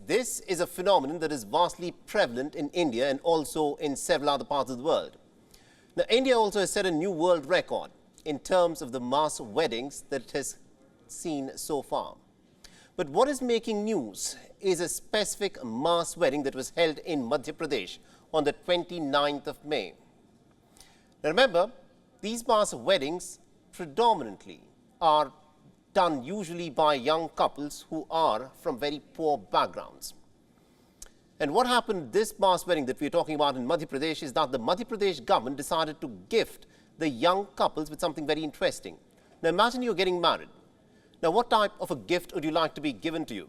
This is a phenomenon that is vastly prevalent in India and also in several other parts of the world. Now, India also has set a new world record in terms of the mass weddings that it has seen so far. But what is making news is a specific mass wedding that was held in Madhya Pradesh on the 29th of May. Now remember, these mass weddings predominantly are done usually by young couples who are from very poor backgrounds. And what happened this mass wedding that we're talking about in Madhya Pradesh is that the Madhya Pradesh government decided to gift the young couples with something very interesting. Now imagine you're getting married. Now what type of a gift would you like to be given to you?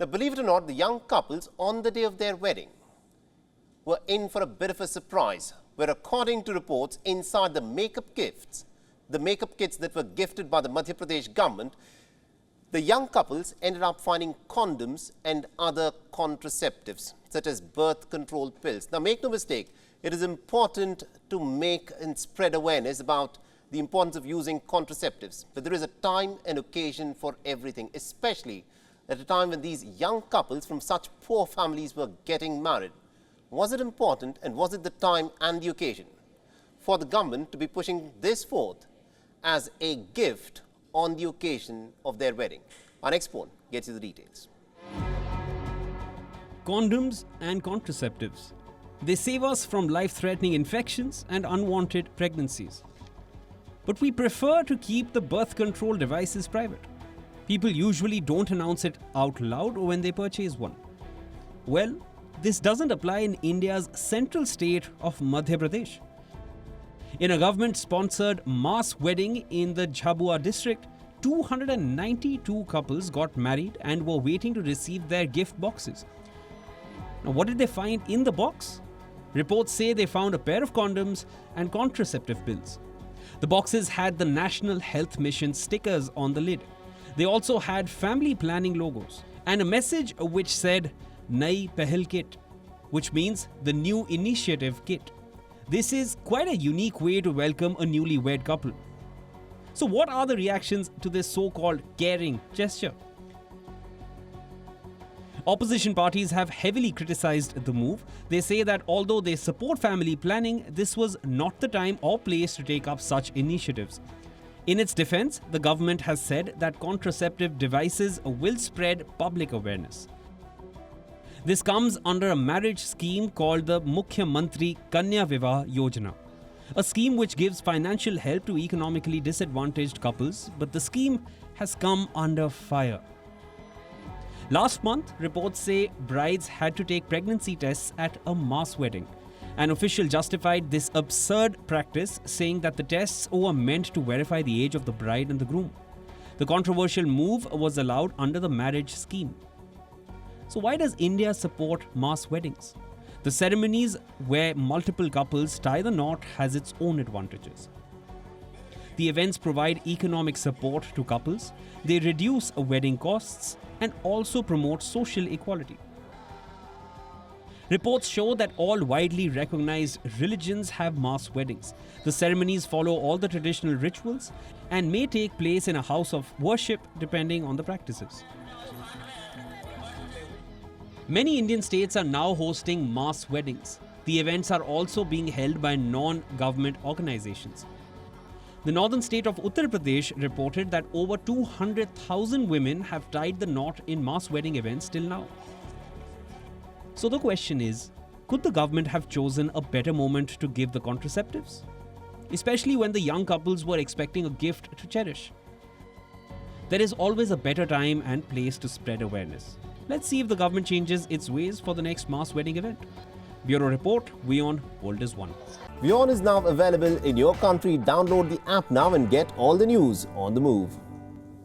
Now believe it or not, the young couples on the day of their wedding were in for a bit of a surprise, where according to reports inside the makeup kits that were gifted by the Madhya Pradesh government, the young couples ended up finding condoms and other contraceptives, such as birth control pills. Now make no mistake, it is important to make and spread awareness about the importance of using contraceptives. But there is a time and occasion for everything, especially at a time when these young couples from such poor families were getting married. Was it important, and was it the time and the occasion for the government to be pushing this forth as a gift on the occasion of their wedding? Our next one gets you the details. Condoms and contraceptives. They save us from life-threatening infections and unwanted pregnancies. But we prefer to keep the birth control devices private. People usually don't announce it out loud when they purchase one. Well, this doesn't apply in India's central state of Madhya Pradesh. In a government-sponsored mass wedding in the Jhabua district, 292 couples got married and were waiting to receive their gift boxes. Now, what did they find in the box? Reports say they found a pair of condoms and contraceptive pills. The boxes had the National Health Mission stickers on the lid. They also had family planning logos and a message which said Nai Pehal Kit, which means the new initiative kit. This is quite a unique way to welcome a newlywed couple. So what are the reactions to this so-called caring gesture? Opposition parties have heavily criticized the move. They say that although they support family planning, this was not the time or place to take up such initiatives. In its defense, the government has said that contraceptive devices will spread public awareness. This comes under a marriage scheme called the Mukhya Mantri Kanya Vivah Yojana, a scheme which gives financial help to economically disadvantaged couples, but the scheme has come under fire. Last month, reports say brides had to take pregnancy tests at a mass wedding. An official justified this absurd practice, saying that the tests were meant to verify the age of the bride and the groom. The controversial move was allowed under the marriage scheme. So why does India support mass weddings? The ceremonies where multiple couples tie the knot has its own advantages. The events provide economic support to couples, they reduce wedding costs, and also promote social equality. Reports show that all widely recognized religions have mass weddings. The ceremonies follow all the traditional rituals and may take place in a house of worship depending on the practices. Many Indian states are now hosting mass weddings. The events are also being held by non-government organizations. The northern state of Uttar Pradesh reported that over 200,000 women have tied the knot in mass wedding events till now. So the question is, could the government have chosen a better moment to give the contraceptives? Especially when the young couples were expecting a gift to cherish. There is always a better time and place to spread awareness. Let's see if the government changes its ways for the next mass wedding event. Bureau Report, WION World is One. WION is now available in your country. Download the app now and get all the news on the move.